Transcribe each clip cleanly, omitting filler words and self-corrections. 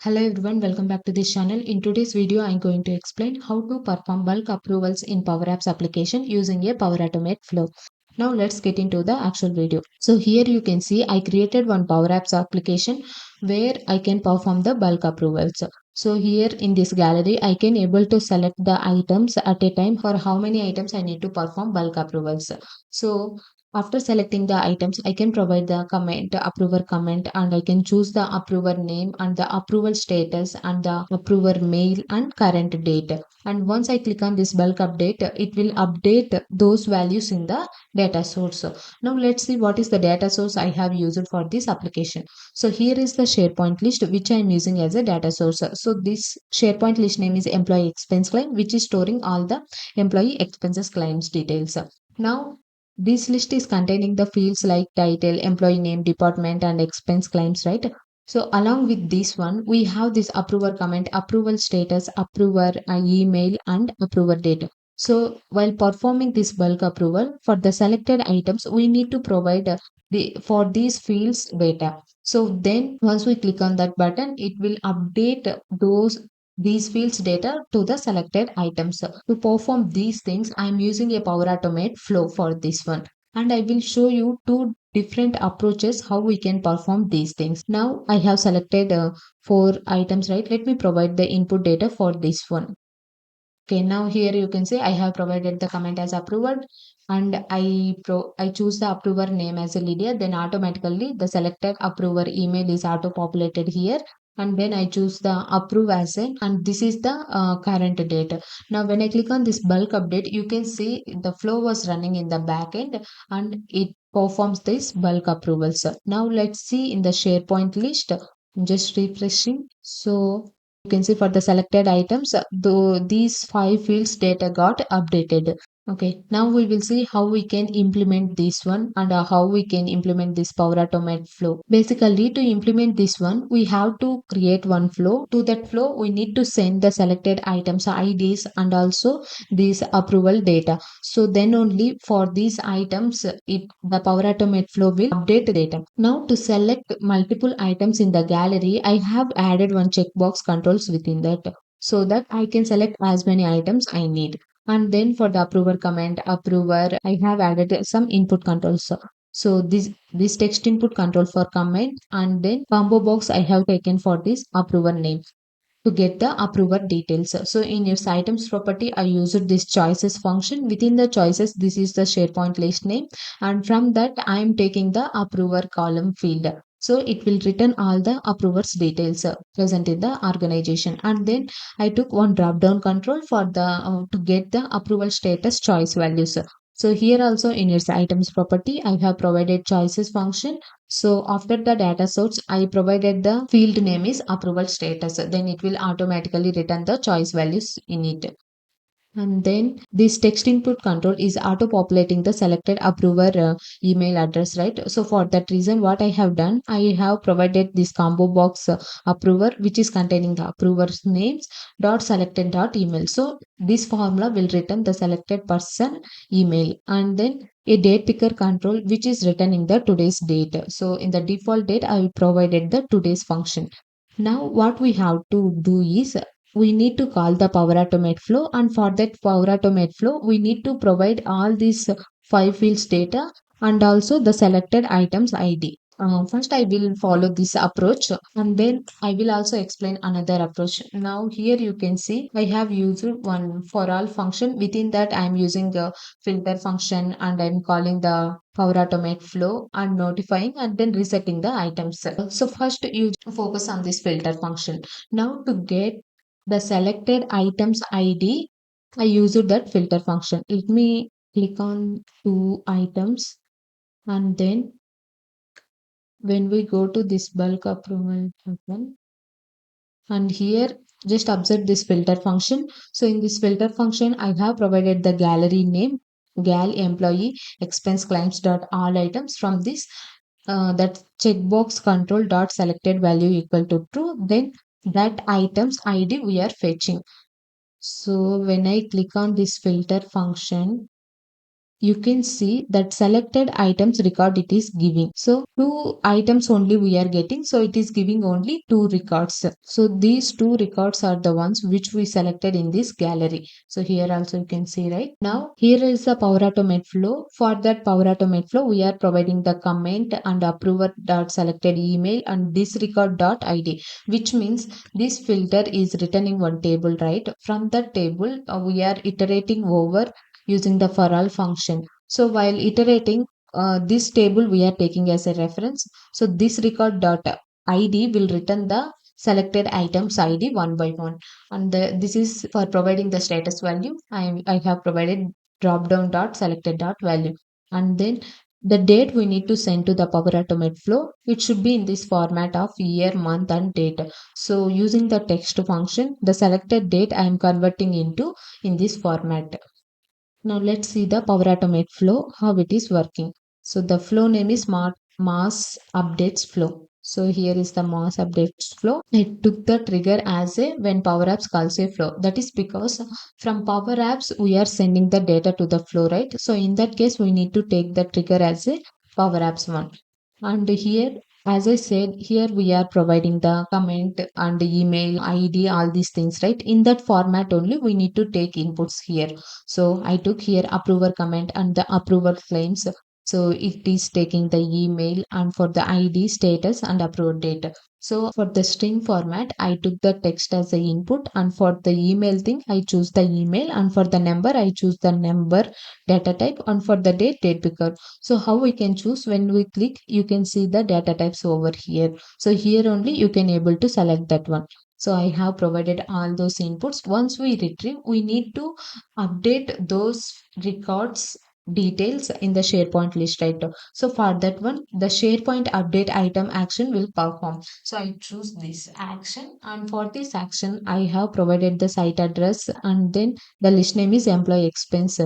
Hello everyone, welcome back to this channel. In today's video, I'm going to explain how to perform bulk approvals in Power Apps application using a Power Automate flow. Now let's get into the actual video. So here you can see I created one Power Apps application where I can perform the bulk approvals. So here in this gallery, I can able to select the items at a time for how many items I need to perform bulk approvals. So after selecting the items, I can provide the comment, approver comment, and I can choose the approver name and the approval status and the approver mail and current date. And once I click on this bulk update, it will update those values in the data source. Now let's see what is the data source I have used for this application. So here is the SharePoint list which I am using as a data source. So this SharePoint list name is employee expense claim, which is storing all the employee expenses claims details. Now this list is containing the fields like title, employee name, department, and expense claims, right? So along with this one, we have this approver comment, approval status, approver email, and approver date. So while performing this bulk approval for the selected items, we need to provide the for these fields data. So then once we click on that button, it will update these fields data to the selected items. To perform these things, I am using a Power Automate flow for this one. And I will show you two different approaches how we can perform these things. Now I have selected four items, right? Let me provide the input data for this one. Okay, now here you can see I have provided the comment as approved and I choose the approver name as a Lydia, then automatically the selected approver email is auto populated here, and then I choose the approve as a, and this is the current date. Now when I click on this bulk update, you can see the flow was running in the back end and it performs this bulk approvals. Now let's see in the SharePoint list, just refreshing. So you can see for the selected items, though these five fields data got updated. Okay, now we will see how we can implement this one and how we can implement this Power Automate flow. Basically, to implement this one, we have to create one flow. To that flow, we need to send the selected items IDs and also this approval data. So then only for these items, the Power Automate flow will update data. Now to select multiple items in the gallery, I have added one checkbox controls within that so that I can select as many items I need. And then for the approver comment, approver, I have added some input controls. So this text input control for comment and then combo box I have taken for this approver name to get the approver details. So in its items property, I used this choices function. Within the choices, this is the SharePoint list name. And from that, I am taking the approver column field. So it will return all the approvers details present in the organization. And then I took one drop down control for the to get the approval status choice values. So here also in its items property, I have provided choices function. So after the data source, I provided the field name is approval status. Then it will automatically return the choice values in it. And then this text input control is auto populating the selected approver email address, right? So for that reason, what I have done, I have provided this combo box approver, which is containing the approver's names dot selected dot email. So this formula will return the selected person email, and then a date picker control, which is returning the today's date. So in the default date, I provided the today's function. Now what we have to do is we need to call the Power Automate flow, and for that Power Automate flow, we need to provide all these five fields data and also the selected items ID. First, I will follow this approach and then I will also explain another approach. Now, here you can see I have used one for all function. Within that, I am using the filter function and I'm calling the Power Automate flow and notifying and then resetting the items. So, first, you focus on this filter function. Now, to get the selected items ID, I used that filter function. Let me click on two items and then when we go to this bulk approval button and here just observe this filter function. So in this filter function, I have provided the gallery name gal employee expense claims dot all items from this that checkbox control dot selected value equal to true, then that items ID we are fetching. So when I click on this filter function, you can see that selected items record it is giving. So two items only we are getting. So it is giving only two records. So these two records are the ones which we selected in this gallery. So here also you can see, right? Now here is the Power Automate flow. For that Power Automate flow, we are providing the comment and approver dot selected email and this record dot ID, which means this filter is returning one table, right? From that table, we are iterating over using the for all function. So while iterating, this table we are taking as a reference. So this record dot ID will return the selected items ID one by one. And this is for providing the status value. I have provided drop down dot selected dot value. And then the date we need to send to the Power Automate flow, it should be in this format of year, month, and date. So using the text function, the selected date I am converting into in this format. Now let's see the Power Automate flow, how it is working. So the flow name is mass updates flow. So here is the mass updates flow. It took the trigger as a when Power Apps calls a flow. That is because from Power Apps we are sending the data to the flow, right? So in that case we need to take the trigger as a Power Apps one. And here, as I said, here we are providing the comment and email ID, all these things, right? In that format only, we need to take inputs here. So I took here approver comment and the approver claims. So it is taking the email and for the ID, status, and approval date. So for the string format, I took the text as the input, and for the email thing, I choose the email, and for the number, I choose the number data type, and for the date picker. So how we can choose? When we click, you can see the data types over here. So here only you can able to select that one. So I have provided all those inputs. Once we retrieve, we need to update those records details in the SharePoint list, right? So for that one, the SharePoint update item action will perform. So I choose this action, and for this action I have provided the site address, and then the list name is employee expense.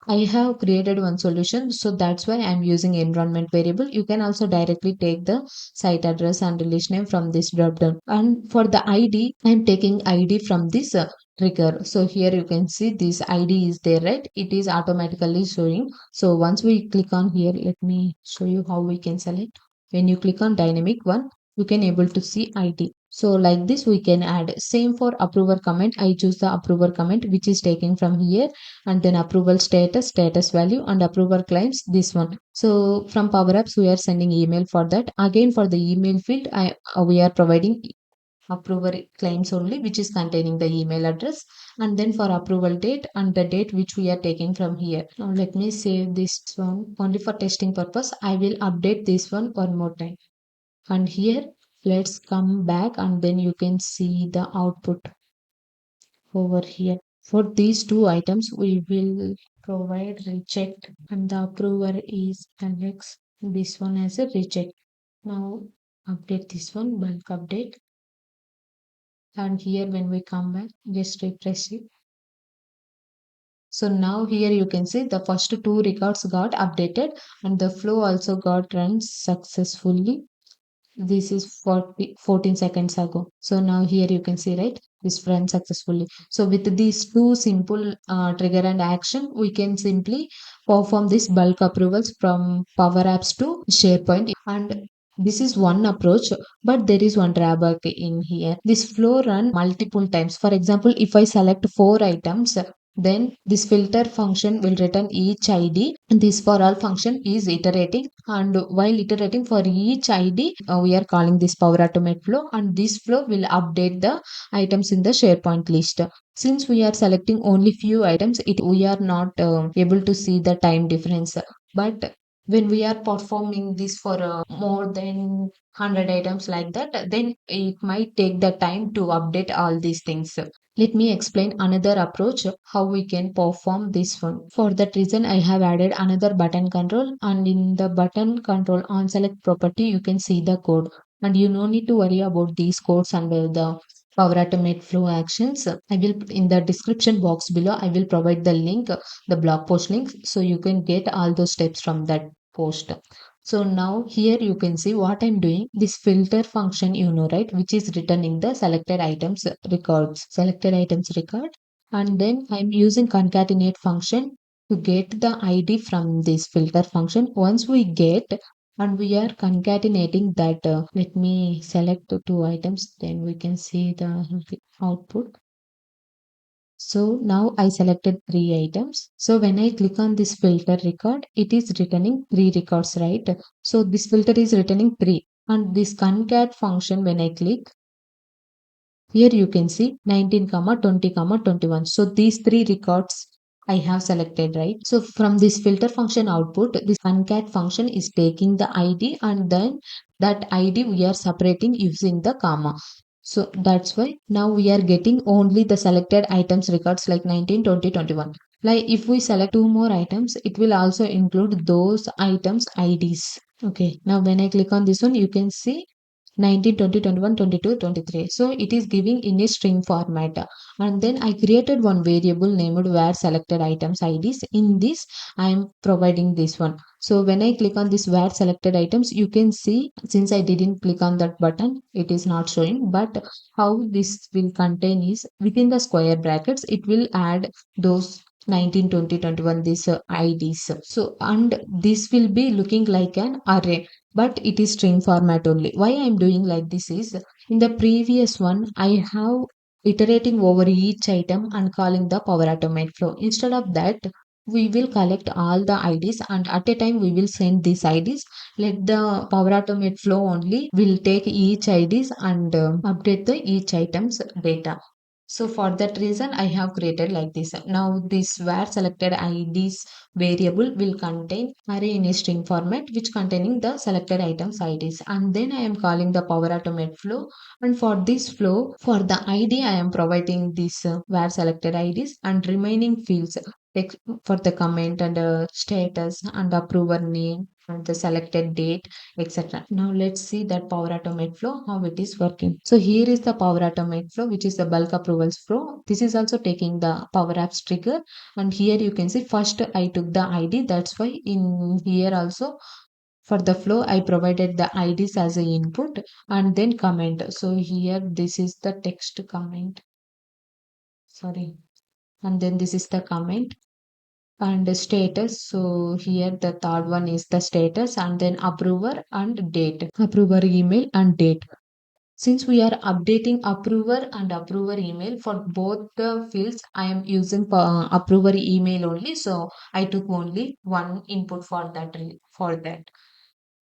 I have created one solution, so that's why I'm using environment variable. You can also directly take the site address and release name from this dropdown. And for the ID, I'm taking ID from this trigger. So here you can see this ID is there, right? It is automatically showing. So once we click on here, let me show you how we can select. When you click on dynamic one, you can able to see ID. So like this we can add. Same for approver comment. I choose the approver comment which is taken from here, and then approval status, status value, and approval claims this one. So from Power Apps we are sending email for that. Again for the email field, we are providing approver claims only, which is containing the email address, and then for approval date and the date which we are taking from here. Now let me save this one only for testing purpose. I will update this one more time. And here let's come back, and then you can see the output over here. For these two items, we will provide reject, and the approver is Alex. This one as a reject. Now update this one, bulk update. And here when we come back, just refresh it. So now here you can see the first two records got updated and the flow also got run successfully. This is 14 seconds ago. So now here you can see, right, this ran successfully. So with these two simple trigger and action, we can simply perform this bulk approvals from Power Apps to SharePoint. And this is one approach, but there is one drawback in here. This flow run multiple times. For example, if I select four items, then this filter function will return each ID. This for all function is iterating, and while iterating for each ID, we are calling this Power Automate flow, and this flow will update the items in the SharePoint list. Since we are selecting only few items, we are not able to see the time difference. But when we are performing this for more than 100 items like that, then it might take the time to update all these things. Let me explain another approach how we can perform this one. For that reason, I have added another button control, and in the button control on select property, you can see the code, and you no need to worry about these codes under the Power Automate flow actions. I will in the description box below, I will provide the link, the blog post link, so you can get all those steps from that post. So now here you can see what I'm doing. This filter function, right, which is returning the selected items records, selected items record. And then I'm using concatenate function to get the ID from this filter function. Once we get and we are concatenating that, let me select the two items, then we can see the output. So now I selected three items. So when I click on this filter record, it is returning three records, right? So this filter is returning three. And this concat function, when I click, here you can see 19, comma 20, comma 21. So these three records I have selected, right? So from this filter function output, this concat function is taking the ID and then that ID we are separating using the comma. So that's why now we are getting only the selected items records like 19, 20, 21. Like if we select two more items, it will also include those items IDs. Okay, now when I click on this one, you can see 19, 20, 21, 22, 23. So it is giving in a string format. And then I created one variable named where selected items IDs. In this, I am providing this one. So when I click on this where selected items, you can see since I didn't click on that button, it is not showing. But how this will contain is within the square brackets, it will add those 19, 20, 21 these IDs. So and this will be looking like an array, but it is string format only. Why I am doing like this is in the previous one I have iterating over each item and calling the Power Automate flow. Instead of that, we will collect all the IDs and at a time we will send these IDs. Let the Power Automate flow only will take each IDs and update the each items data. So for that reason, I have created like this. Now this where selected IDs variable will contain array in a string format which containing the selected items IDs. And then I am calling the Power Automate flow. And for this flow, for the ID, I am providing this where selected IDs and remaining fields text for the comment and status and approver name and the selected date, etc. Now let's see that Power Automate flow, how it is working. So here is the Power Automate flow, which is the bulk approvals flow. This is also taking the Power Apps trigger. And here you can see first I took the ID. That's why in here also for the flow I provided the IDs as a input and then comment. So here this is the text comment. Sorry. And then this is the comment and the status. So here the third one is the status and then approver and date, approver email and date. Since we are updating approver and approver email for both the fields, I am using approver email only. So I took only one input for that.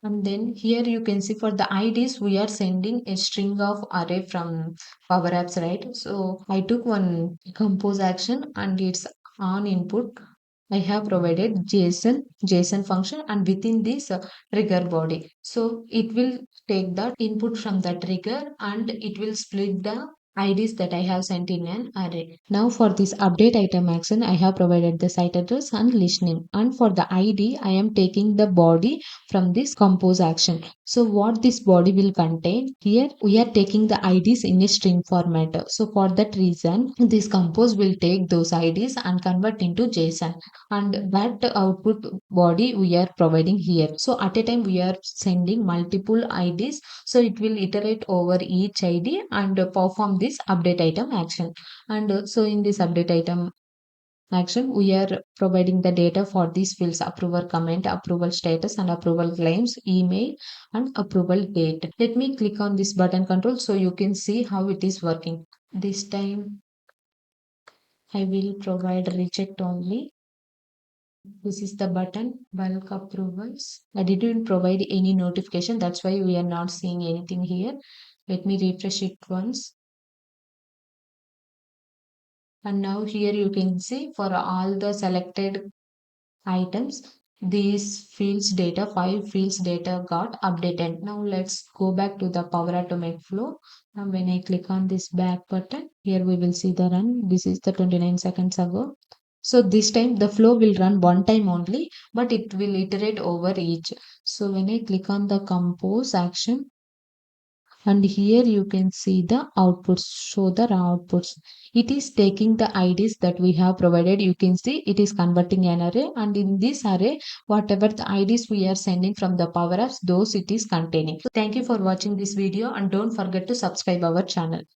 And then here you can see for the IDs, we are sending a string of array from Power Apps, right? So I took one compose action and it's on input. I have provided JSON function and within this trigger body. So it will take the input from the trigger and it will split the IDs that I have sent in an array. Now for this update item action, I have provided the site address and list name. And for the ID, I am taking the body from this compose action. So what this body will contain, here we are taking the IDs in a string format. So for that reason, this compose will take those IDs and convert into JSON and that output body we are providing here. So at a time we are sending multiple IDs, so it will iterate over each ID and perform this update item action. And so in this update item action we are providing the data for these fields: approval comment, approval status and approval claims, email and approval date. Let me click on this button control so you can see how it is working. This time I will provide reject only. This is the button bulk approvals. I didn't provide any notification, that's why we are not seeing anything here. Let me refresh it once. And now here you can see for all the selected items, these fields data, 5 fields data got updated. Now let's go back to the Power Automate flow. And when I click on this back button, here we will see the run. This is the 29 seconds ago. So this time the flow will run one time only, but it will iterate over each. So when I click on the compose action, and here you can see the outputs, show the outputs. It is taking the IDs that we have provided. You can see it is converting an array, and in this array whatever the IDs we are sending from the Power Apps, those it is containing. So thank you for watching this video and don't forget to subscribe our channel.